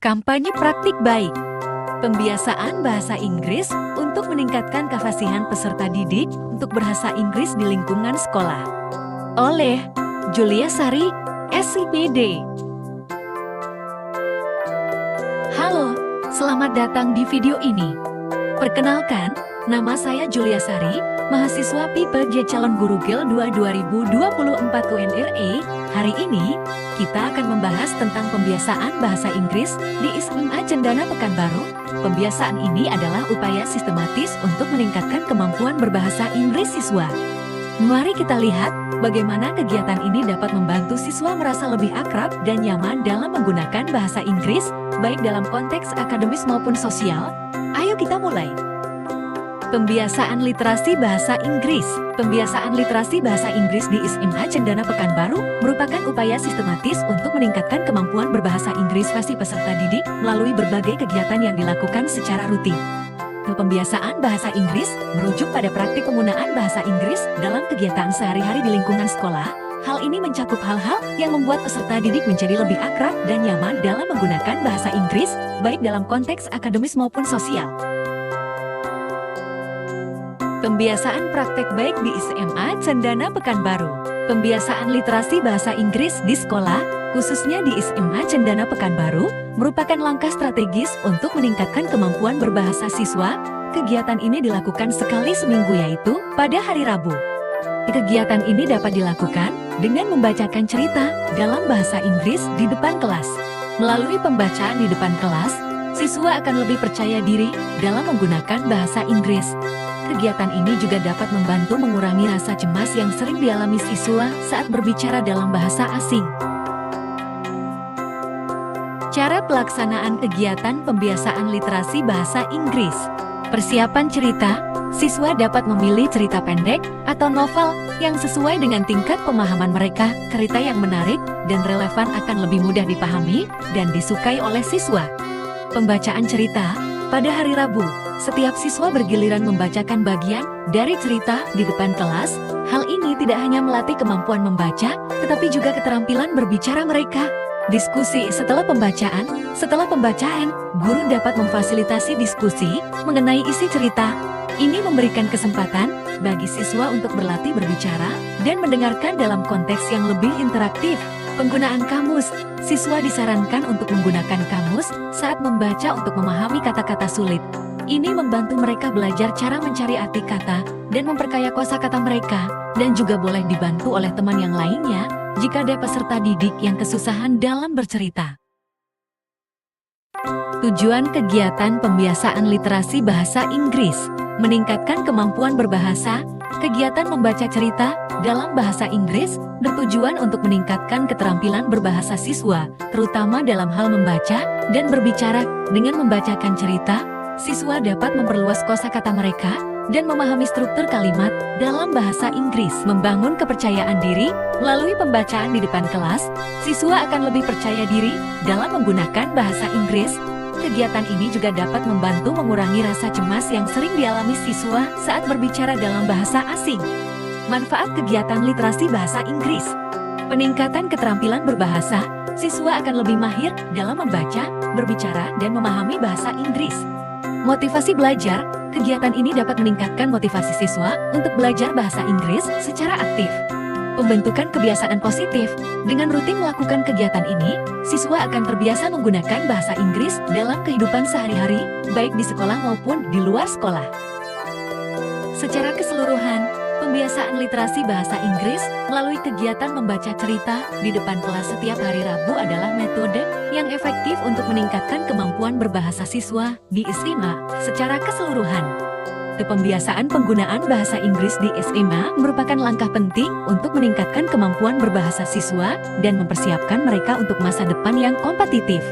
Kampanye praktik baik. Pembiasaan bahasa Inggris untuk meningkatkan kefasihan peserta didik untuk bahasa Inggris di lingkungan sekolah. Oleh Julia Sari, SIPD. Halo, selamat datang di video ini. Perkenalkan, nama saya Julia Sari, mahasiswa PIPJ calon guru GIL 2 2024 UNRE. Hari ini, kita akan membahas tentang pembiasaan bahasa Inggris di SMA Cendana Pekanbaru. Pembiasaan ini adalah upaya sistematis untuk meningkatkan kemampuan berbahasa Inggris siswa. Mari kita lihat bagaimana kegiatan ini dapat membantu siswa merasa lebih akrab dan nyaman dalam menggunakan bahasa Inggris, baik dalam konteks akademis maupun sosial. Ayo kita mulai. Pembiasaan literasi bahasa Inggris. Pembiasaan literasi bahasa Inggris di SMA Cendana Pekanbaru merupakan upaya sistematis untuk meningkatkan kemampuan berbahasa Inggris fasi peserta didik melalui berbagai kegiatan yang dilakukan secara rutin. Pembiasaan bahasa Inggris merujuk pada praktik penggunaan bahasa Inggris dalam kegiatan sehari-hari di lingkungan sekolah. Hal ini mencakup hal-hal yang membuat peserta didik menjadi lebih akrab dan nyaman dalam menggunakan bahasa Inggris, baik dalam konteks akademis maupun sosial. Pembiasaan praktek baik di SMA Cendana Pekanbaru. Pembiasaan literasi bahasa Inggris di sekolah, khususnya di SMA Cendana Pekanbaru, merupakan langkah strategis untuk meningkatkan kemampuan berbahasa siswa. Kegiatan ini dilakukan sekali seminggu, yaitu pada hari Rabu. Kegiatan ini dapat dilakukan dengan membacakan cerita dalam bahasa Inggris di depan kelas. Melalui pembacaan di depan kelas, siswa akan lebih percaya diri dalam menggunakan bahasa Inggris. Kegiatan ini juga dapat membantu mengurangi rasa cemas yang sering dialami siswa saat berbicara dalam bahasa asing. Cara pelaksanaan kegiatan pembiasaan literasi bahasa Inggris. Persiapan cerita, siswa dapat memilih cerita pendek atau novel yang sesuai dengan tingkat pemahaman mereka. Cerita yang menarik dan relevan akan lebih mudah dipahami dan disukai oleh siswa. Pembacaan cerita pada hari Rabu. Setiap siswa bergiliran membacakan bagian dari cerita di depan kelas. Hal ini tidak hanya melatih kemampuan membaca, tetapi juga keterampilan berbicara mereka. Diskusi setelah pembacaan. Setelah pembacaan, guru dapat memfasilitasi diskusi mengenai isi cerita. Ini memberikan kesempatan bagi siswa untuk berlatih berbicara dan mendengarkan dalam konteks yang lebih interaktif. Penggunaan kamus. Siswa disarankan untuk menggunakan kamus saat membaca untuk memahami kata-kata sulit. Ini membantu mereka belajar cara mencari arti kata dan memperkaya kosakata mereka, dan juga boleh dibantu oleh teman yang lainnya jika ada peserta didik yang kesusahan dalam bercerita. Tujuan kegiatan pembiasaan literasi bahasa Inggris: meningkatkan kemampuan berbahasa. Kegiatan membaca cerita dalam bahasa Inggris bertujuan untuk meningkatkan keterampilan berbahasa siswa, terutama dalam hal membaca dan berbicara. Dengan membacakan cerita, siswa dapat memperluas kosakata mereka dan memahami struktur kalimat dalam bahasa Inggris. Membangun kepercayaan diri melalui pembacaan di depan kelas, siswa akan lebih percaya diri dalam menggunakan bahasa Inggris. Kegiatan ini juga dapat membantu mengurangi rasa cemas yang sering dialami siswa saat berbicara dalam bahasa asing. Manfaat kegiatan literasi bahasa Inggris: peningkatan keterampilan berbahasa, siswa akan lebih mahir dalam membaca, berbicara, dan memahami bahasa Inggris. Motivasi belajar, kegiatan ini dapat meningkatkan motivasi siswa untuk belajar bahasa Inggris secara aktif. Pembentukan kebiasaan positif. Dengan rutin melakukan kegiatan ini, siswa akan terbiasa menggunakan bahasa Inggris dalam kehidupan sehari-hari, baik di sekolah maupun di luar sekolah. Secara keseluruhan, pembiasaan literasi bahasa Inggris melalui kegiatan membaca cerita di depan kelas setiap hari Rabu adalah metode yang efektif untuk meningkatkan kemampuan berbahasa siswa di SMA secara keseluruhan. Pembiasaan penggunaan bahasa Inggris di SMA merupakan langkah penting untuk meningkatkan kemampuan berbahasa siswa dan mempersiapkan mereka untuk masa depan yang kompetitif.